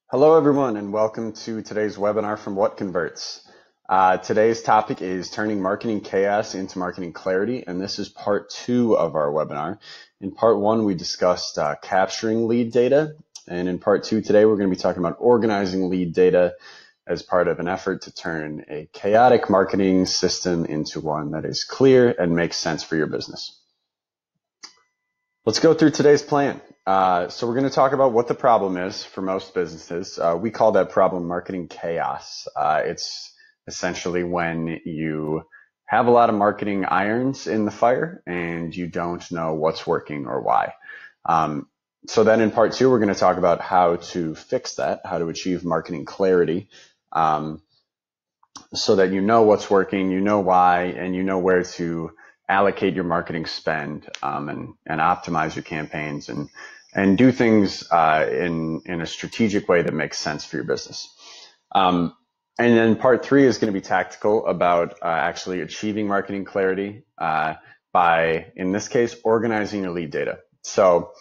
Hello, everyone, and welcome to today's webinar from WhatConverts. Today's topic is turning marketing chaos into marketing clarity, and this is part 2 of our webinar. In part 1, we discussed capturing lead data, and in part 2 today, we're going to be talking about organizing lead data as part of an effort to turn a chaotic marketing system into one that is clear and makes sense for your business. Let's go through today's plan. So we're going to talk about what the problem is for most businesses. We call that problem marketing chaos. It's essentially when you have a lot of marketing irons in the fire and you don't know what's working or why. So then in part 2, we're going to talk about how to fix that, how to achieve marketing clarity, so that you know what's working, you know why, and you know where to allocate your marketing spend, and optimize your campaigns and do things in a strategic way that makes sense for your business. And then part 3 is going to be tactical about actually achieving marketing clarity by, in this case, organizing your lead data. So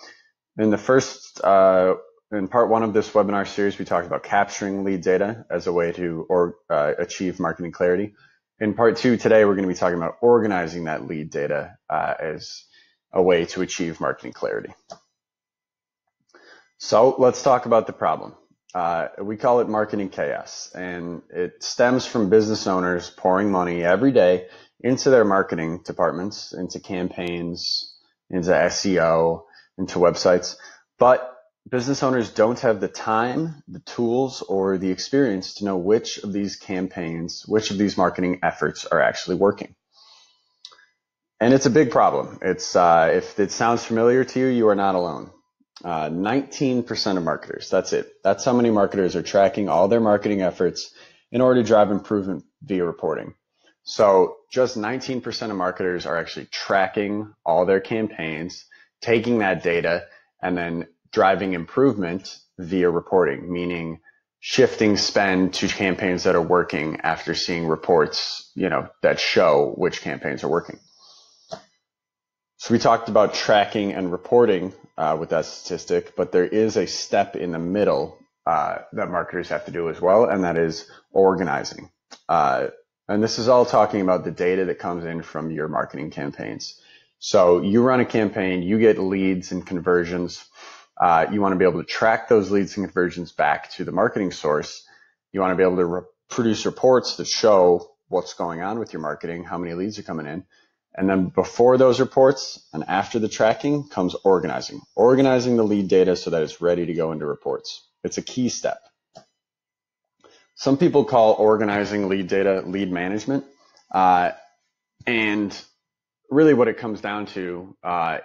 in the first, in part 1 of this webinar series, we talked about capturing lead data as a way to achieve marketing clarity. In part 2 today, we're going to be talking about organizing that lead data as a way to achieve marketing clarity. So let's talk about the problem. We call it marketing chaos, and it stems from business owners pouring money every day into their marketing departments, into campaigns, into SEO, into websites. But business owners don't have the time, the tools, or the experience to know which of these campaigns, which of these marketing efforts are actually working. And it's a big problem. It's if it sounds familiar to you, you are not alone. 19% of marketers, that's it. That's how many marketers are tracking all their marketing efforts in order to drive improvement via reporting. So just 19% of marketers are actually tracking all their campaigns, taking that data, and then driving improvement via reporting, meaning shifting spend to campaigns that are working after seeing reports, that show which campaigns are working. So we talked about tracking and reporting with that statistic, but there is a step in the middle that marketers have to do as well, and that is organizing. And this is all talking about the data that comes in from your marketing campaigns. So you run a campaign, you get leads and conversions. You want to be able to track those leads and conversions back to the marketing source. You want to be able to produce reports that show what's going on with your marketing, how many leads are coming in. And then before those reports and after the tracking comes organizing the lead data so that it's ready to go into reports. It's a key step. Some people call organizing lead data lead management. And really what it comes down to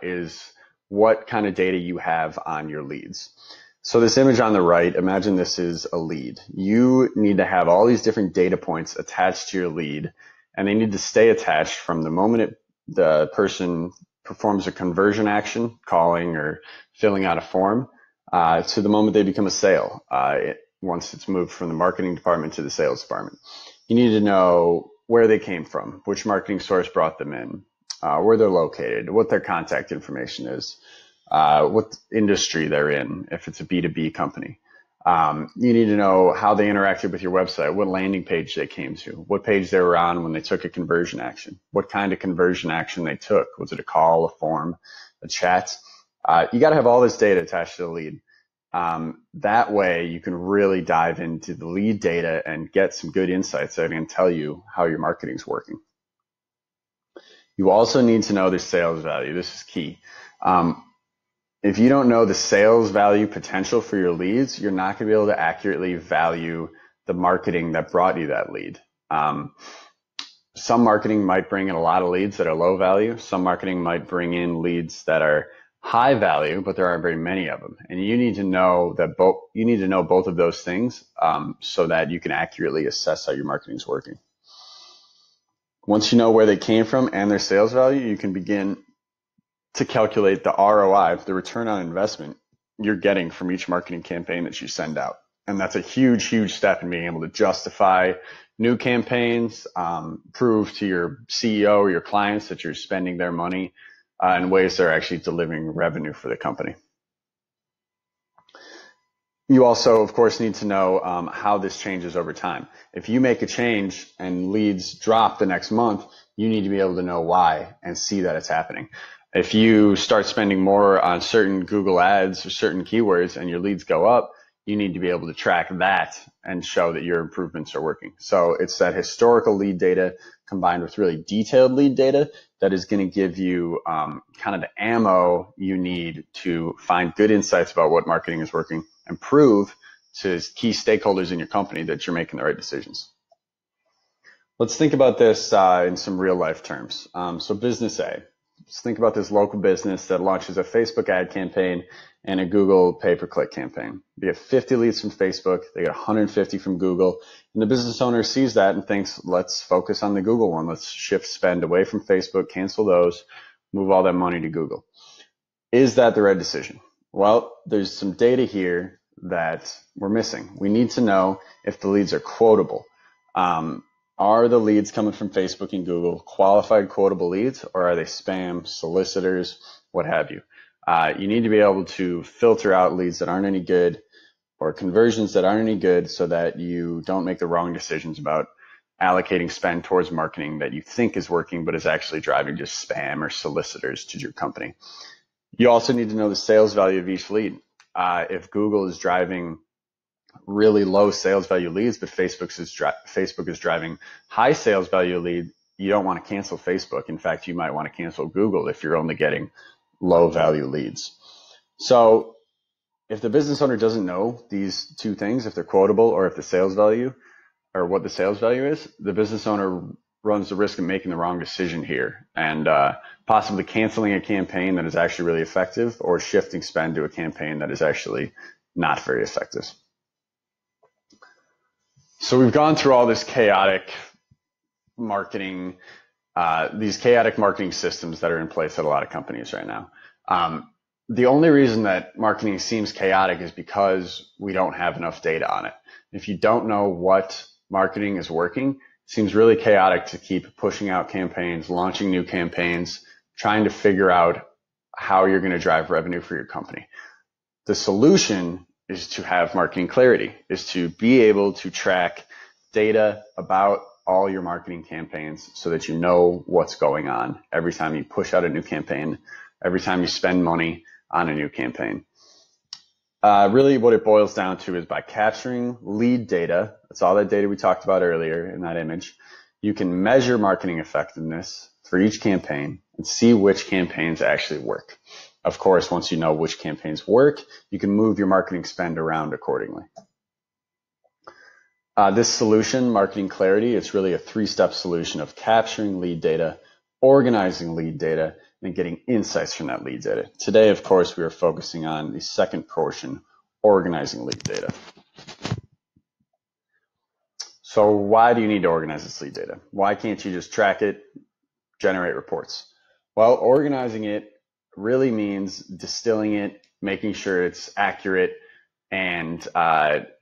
is what kind of data you have on your leads. So this image on the right, imagine this is a lead. You need to have all these different data points attached to your lead, and they need to stay attached from the moment the person performs a conversion action, calling or filling out a form, to the moment they become a sale, once it's moved from the marketing department to the sales department. You need to know where they came from, which marketing source brought them in, where they're located, what their contact information is, what industry they're in, if it's a B2B company. You need to know how they interacted with your website, what landing page they came to, what page they were on when they took a conversion action, what kind of conversion action they took. Was it a call, a form, a chat? You got to have all this data attached to the lead. That way you can really dive into the lead data and get some good insights that can tell you how your marketing is working. You also need to know the sales value. This is key. If you don't know the sales value potential for your leads, you're not going to be able to accurately value the marketing that brought you that lead. Some marketing might bring in a lot of leads that are low value. Some marketing might bring in leads that are high value, but there aren't very many of them. And you need to know that both of those things, so that you can accurately assess how your marketing is working. Once you know where they came from and their sales value, you can begin to calculate the ROI, the return on investment you're getting from each marketing campaign that you send out. And that's a huge, huge step in being able to justify new campaigns, prove to your CEO or your clients that you're spending their money in ways that are actually delivering revenue for the company. You also, of course, need to know how this changes over time. If you make a change and leads drop the next month, you need to be able to know why and see that it's happening. If you start spending more on certain Google ads or certain keywords and your leads go up, you need to be able to track that and show that your improvements are working. So it's that historical lead data combined with really detailed lead data that is going to give you kind of the ammo you need to find good insights about what marketing is working and prove to key stakeholders in your company that you're making the right decisions. Let's think about this in some real life terms. So business A. Just think about this local business that launches a Facebook ad campaign and a Google pay-per-click campaign. They get 50 leads from Facebook, they get 150 from Google, and the business owner sees that and thinks, let's focus on the Google one. Let's shift spend away from Facebook, cancel those, move all that money to Google. Is that the right decision? Well, there's some data here that we're missing. We need to know if the leads are quotable. Are the leads coming from Facebook and Google qualified quotable leads, or are they spam, solicitors, what have you? You need to be able to filter out leads that aren't any good or conversions that aren't any good so that you don't make the wrong decisions about allocating spend towards marketing that you think is working but is actually driving just spam or solicitors to your company. You also need to know the sales value of each lead. If Google is driving really low sales value leads, but Facebook is driving high sales value lead, you don't want to cancel Facebook. In fact, you might want to cancel Google if you're only getting low value leads. So if the business owner doesn't know these two things, if they're quotable or if the sales value or what the sales value is, the business owner runs the risk of making the wrong decision here and possibly canceling a campaign that is actually really effective or shifting spend to a campaign that is actually not very effective. So we've gone through all this chaotic marketing, these chaotic marketing systems that are in place at a lot of companies right now. The only reason that marketing seems chaotic is because we don't have enough data on it. If you don't know what marketing is working, it seems really chaotic to keep pushing out campaigns, launching new campaigns, trying to figure out how you're going to drive revenue for your company. The solution is to have marketing clarity, is to be able to track data about all your marketing campaigns so that you know what's going on every time you push out a new campaign, every time you spend money on a new campaign. Really what it boils down to is by capturing lead data, that's all that data we talked about earlier in that image, you can measure marketing effectiveness for each campaign and see which campaigns actually work. Of course, once you know which campaigns work, you can move your marketing spend around accordingly. This solution, Marketing Clarity, it's really a three-step solution of capturing lead data, organizing lead data, and getting insights from that lead data. Today, of course, we are focusing on the second portion, organizing lead data. So why do you need to organize this lead data? Why can't you just track it, generate reports? Well, organizing it really means distilling it, making sure it's accurate, and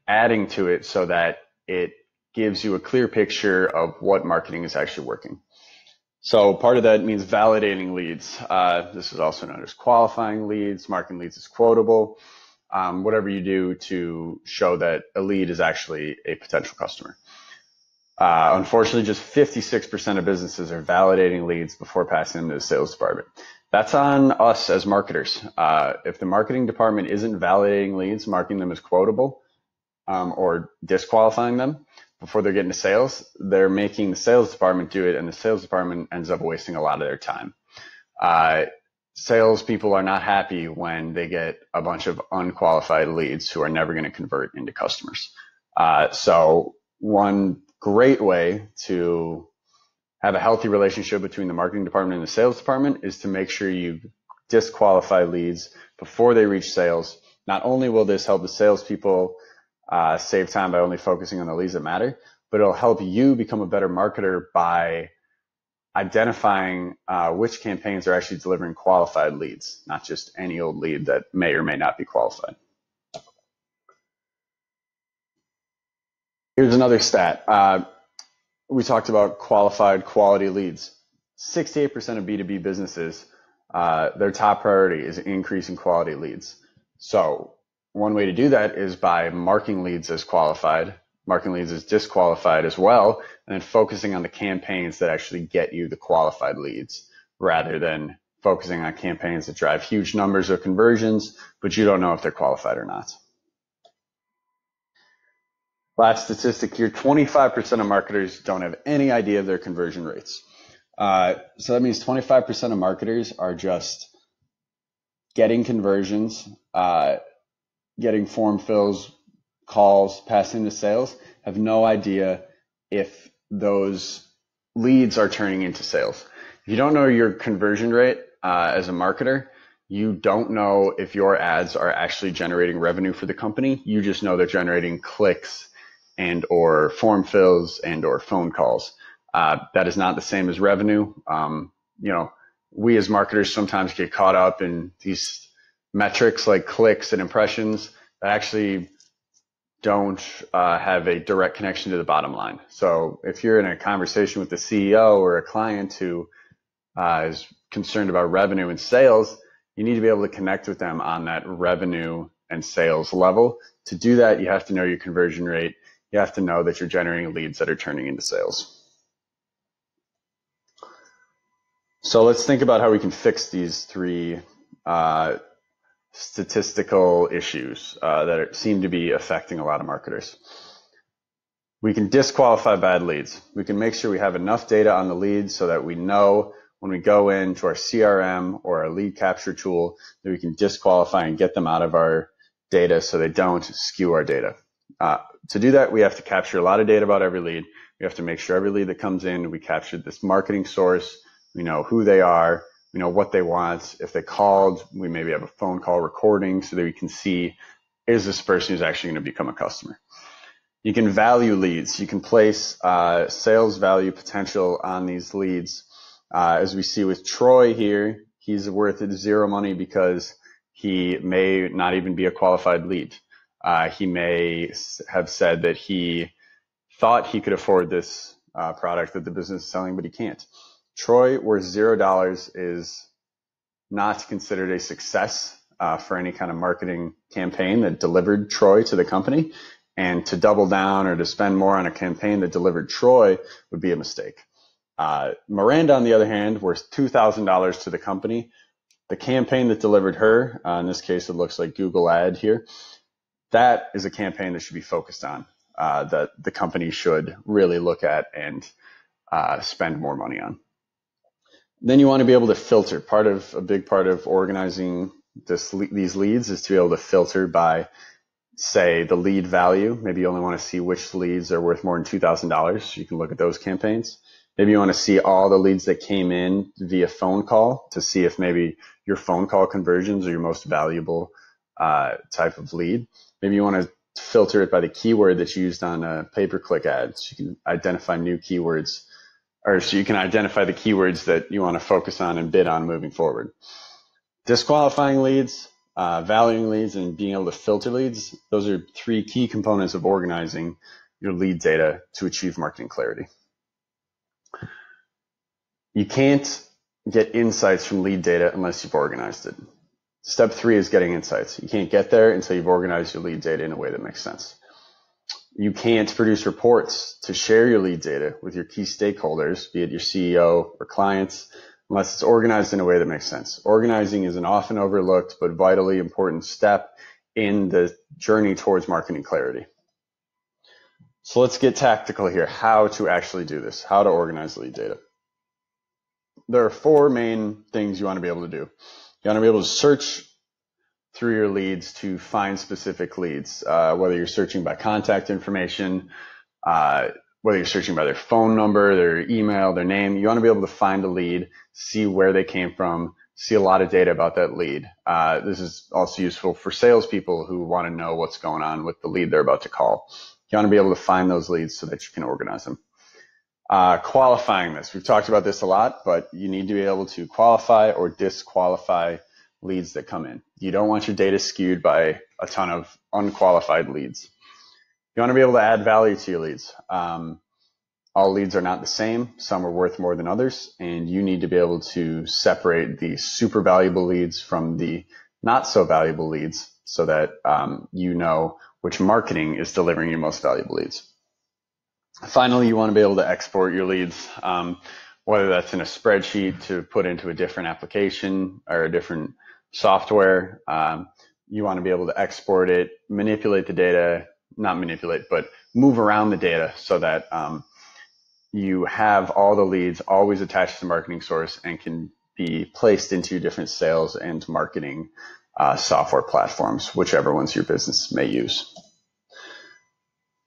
adding to it so that it gives you a clear picture of what marketing is actually working. So part of that means validating leads. This is also known as qualifying leads. Marketing leads is quotable. Whatever you do to show that a lead is actually a potential customer. Unfortunately, just 56% of businesses are validating leads before passing them to the sales department. That's on us as marketers. If the marketing department isn't validating leads, marking them as quotable, or disqualifying them before they're getting to sales, they're making the sales department do it, and the sales department ends up wasting a lot of their time. Salespeople are not happy when they get a bunch of unqualified leads who are never going to convert into customers. So one great way to have a healthy relationship between the marketing department and the sales department is to make sure you disqualify leads before they reach sales. Not only will this help the salespeople save time by only focusing on the leads that matter, but it'll help you become a better marketer by identifying which campaigns are actually delivering qualified leads, not just any old lead that may or may not be qualified. Here's another stat. We talked about qualified quality leads. 68% of B2B businesses, their top priority is increasing quality leads. So one way to do that is by marking leads as qualified, marking leads as disqualified as well, and then focusing on the campaigns that actually get you the qualified leads rather than focusing on campaigns that drive huge numbers of conversions, but you don't know if they're qualified or not. Last statistic here, 25% of marketers don't have any idea of their conversion rates. So that means 25% of marketers are just getting conversions, getting form fills, calls, passing to sales, have no idea if those leads are turning into sales. If you don't know your conversion rate as a marketer, you don't know if your ads are actually generating revenue for the company. You just know they're generating clicks and or form fills and or phone calls. That is not the same as revenue. We as marketers sometimes get caught up in these metrics like clicks and impressions that actually don't have a direct connection to the bottom line. So if you're in a conversation with the CEO or a client who is concerned about revenue and sales, you need to be able to connect with them on that revenue and sales level. To do that, you have to know your conversion rate. You have to know that you're generating leads that are turning into sales. So let's think about how we can fix these three statistical issues that seem to be affecting a lot of marketers. We can disqualify bad leads. We can make sure we have enough data on the leads so that we know when we go into our CRM or our lead capture tool that we can disqualify and get them out of our data so they don't skew our data. To do that, we have to capture a lot of data about every lead. We have to make sure every lead that comes in, we captured this marketing source. We know who they are. We know what they want. If they called, we maybe have a phone call recording so that we can see, is this person who's actually going to become a customer? You can value leads. You can place sales value potential on these leads. As we see with Troy here, he's worth zero money because he may not even be a qualified lead. He may have said that he thought he could afford this product that the business is selling, but he can't. Troy, worth $0, is not considered a success for any kind of marketing campaign that delivered Troy to the company. And to double down or to spend more on a campaign that delivered Troy would be a mistake. Miranda, on the other hand, worth $2,000 to the company. The campaign that delivered her, in this case, it looks like Google ad here, that is a campaign that should be focused on, that the company should really look at and spend more money on. Then you want to be able to filter. A big part of organizing these leads is to be able to filter by, say, the lead value. Maybe you only want to see which leads are worth more than $2,000. So you can look at those campaigns. Maybe you want to see all the leads that came in via phone call to see if maybe your phone call conversions are your most valuable type of lead. Maybe you want to filter it by the keyword that's used on a pay-per-click ad. So you can identify new keywords, or so you can identify the keywords that you want to focus on and bid on moving forward. Disqualifying leads, valuing leads, and being able to filter leads, those are three key components of organizing your lead data to achieve marketing clarity. You can't get insights from lead data unless you've organized it. Step 3 is getting insights. You can't get there until you've organized your lead data in a way that makes sense. You can't produce reports to share your lead data with your key stakeholders, be it your CEO or clients, unless it's organized in a way that makes sense. Organizing is an often overlooked but vitally important step in the journey towards marketing clarity. So let's get tactical here, how to actually do this, how to organize lead data. There are 4 main things you want to be able to do. You want to be able to search through your leads to find specific leads, whether you're searching by contact information, whether you're searching by their phone number, their email, their name. You want to be able to find a lead, see where they came from, see a lot of data about that lead. This is also useful for salespeople who want to know what's going on with the lead they're about to call. You want to be able to find those leads so that you can organize them. Qualifying this. We've talked about this a lot, but you need to be able to qualify or disqualify leads that come in. You don't want your data skewed by a ton of unqualified leads. You want to be able to add value to your leads. All leads are not the same. Some are worth more than others, and you need to be able to separate the super valuable leads from the not so valuable leads so that you know which marketing is delivering your most valuable leads. Finally, you want to be able to export your leads, whether that's in a spreadsheet to put into a different application or a different software. You want to be able to export it, manipulate the data, not manipulate, but move around the data so that you have all the leads always attached to the marketing source and can be placed into different sales and marketing software platforms, whichever ones your business may use.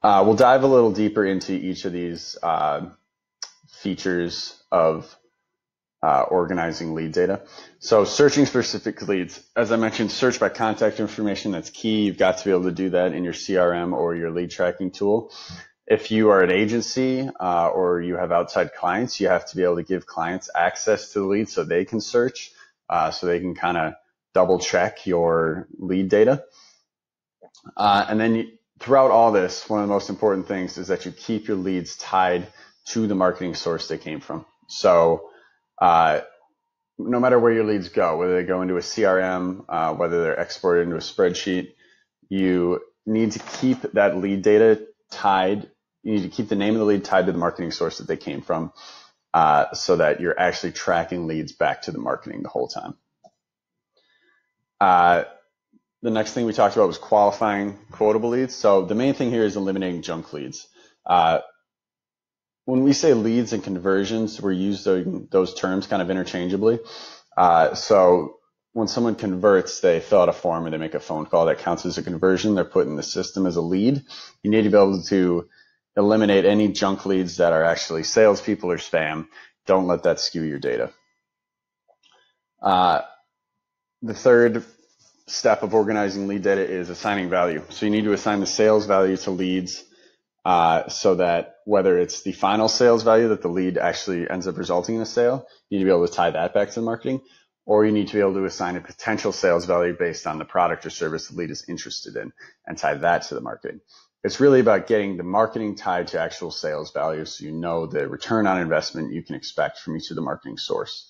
We'll dive a little deeper into each of these features of organizing lead data. So searching specific leads, as I mentioned, search by contact information. That's key. You've got to be able to do that in your CRM or your lead tracking tool. If you are an agency or you have outside clients, you have to be able to give clients access to the lead so they can search, so they can kind of double check your lead data. And then throughout all this, one of the most important things is that you keep your leads tied to the marketing source they came from. So no matter where your leads go, whether they go into a CRM, whether they're exported into a spreadsheet, you need to keep that lead data tied. You need to keep the name of the lead tied to the marketing source that they came from, so that you're actually tracking leads back to the marketing the whole time. The next thing we talked about was qualifying quotable leads. So the main thing here is eliminating junk leads. When we say leads and conversions, we're using those terms kind of interchangeably. So when someone converts, they fill out a form or they make a phone call. That counts as a conversion. They're put in the system as a lead. You need to be able to eliminate any junk leads that are actually salespeople or spam. Don't let that skew your data. The third step of organizing lead data is assigning value. So you need to assign the sales value to leads, so that whether it's the final sales value that the lead actually ends up resulting in a sale, you need to be able to tie that back to the marketing, or you need to be able to assign a potential sales value based on the product or service the lead is interested in and tie that to the marketing. It's really about getting the marketing tied to actual sales value so you know the return on investment you can expect from each of the marketing source.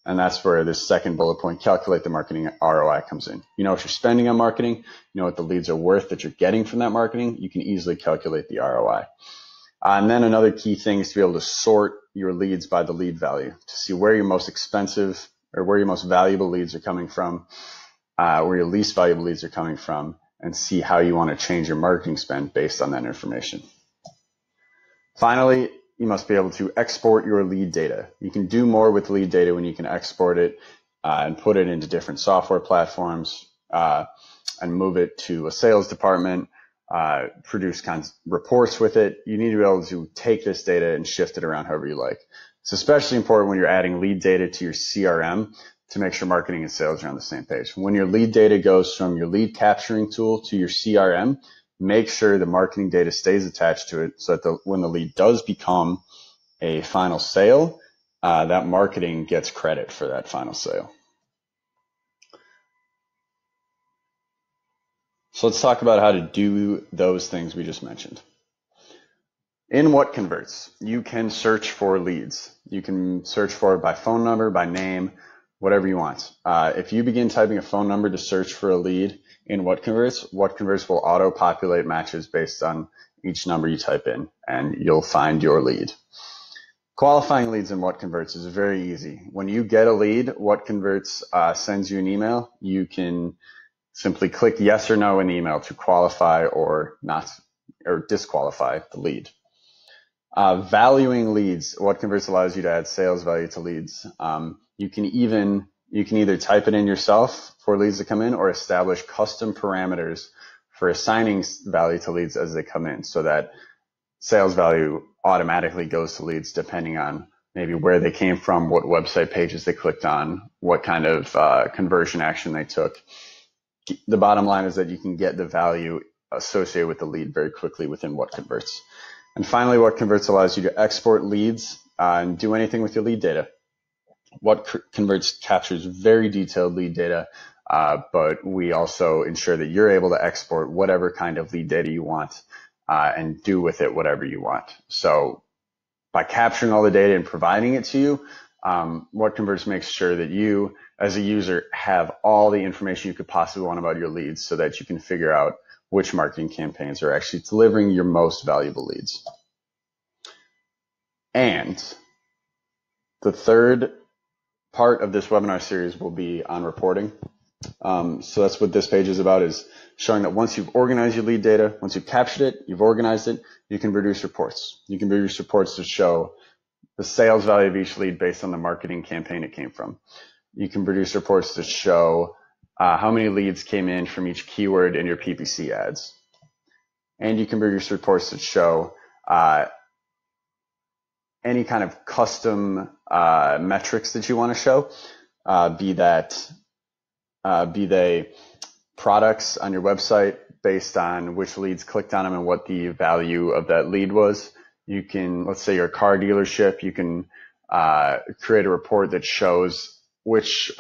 And that's where this second bullet point, calculate the marketing ROI, comes in. You know what you're spending on marketing, you know what the leads are worth that you're getting from that marketing, you can easily calculate the ROI. And then another key thing is to be able to sort your leads by the lead value to see where your most expensive or where your most valuable leads are coming from, where your least valuable leads are coming from, and see how you want to change your marketing spend based on that information. Finally, you must be able to export your lead data. You can do more with lead data when you can export it and put it into different software platforms and move it to a sales department, produce reports with it. You need to be able to take this data and shift it around however you like. It's especially important when you're adding lead data to your CRM to make sure marketing and sales are on the same page. When your lead data goes from your lead capturing tool to your CRM, make sure the marketing data stays attached to it so that when the lead does become a final sale, that marketing gets credit for that final sale. So let's talk about how to do those things we just mentioned. In WhatConverts, you can search for leads. You can search for it by phone number, by name, whatever you want. If you begin typing a phone number to search for a lead in WhatConverts will auto-populate matches based on each number you type in, and you'll find your lead. Qualifying leads in WhatConverts is very easy. When you get a lead, WhatConverts sends you an email. You can simply click yes or no in the email to qualify or not, or disqualify the lead. Valuing leads, WhatConverts allows you to add sales value to leads. You can either type it in yourself for leads that come in or establish custom parameters for assigning value to leads as they come in so that sales value automatically goes to leads depending on maybe where they came from, what website pages they clicked on, what kind of conversion action they took. The bottom line is that you can get the value associated with the lead very quickly within WhatConverts. And finally, WhatConverts allows you to export leads and do anything with your lead data. WhatConverts captures very detailed lead data, but we also ensure that you're able to export whatever kind of lead data you want and do with it whatever you want. So by capturing all the data and providing it to you, WhatConverts makes sure that you, as a user, have all the information you could possibly want about your leads so that you can figure out which marketing campaigns are actually delivering your most valuable leads. And the third part of this webinar series will be on reporting. So that's what this page is about, is showing that once you've organized your lead data, once you've captured it, you've organized it, you can produce reports. You can produce reports to show the sales value of each lead based on the marketing campaign it came from. You can produce reports to show how many leads came in from each keyword in your PPC ads. And you can produce reports that show any kind of custom metrics that you want to show, be they products on your website based on which leads clicked on them and what the value of that lead was. You can, let's say you're a car dealership, you can create a report that shows which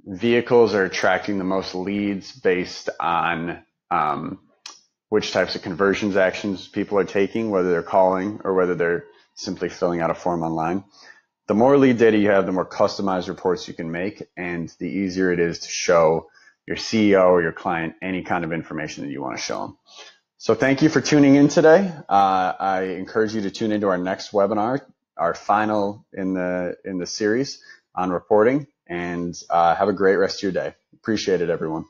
vehicles are attracting the most leads based on which types of conversions actions people are taking, whether they're calling or whether they're simply filling out a form online. The more lead data you have, the more customized reports you can make, and the easier it is to show your CEO or your client any kind of information that you want to show them. So thank you for tuning in today. I encourage you to tune into our next webinar, our final in the series on reporting, and have a great rest of your day. Appreciate it, everyone.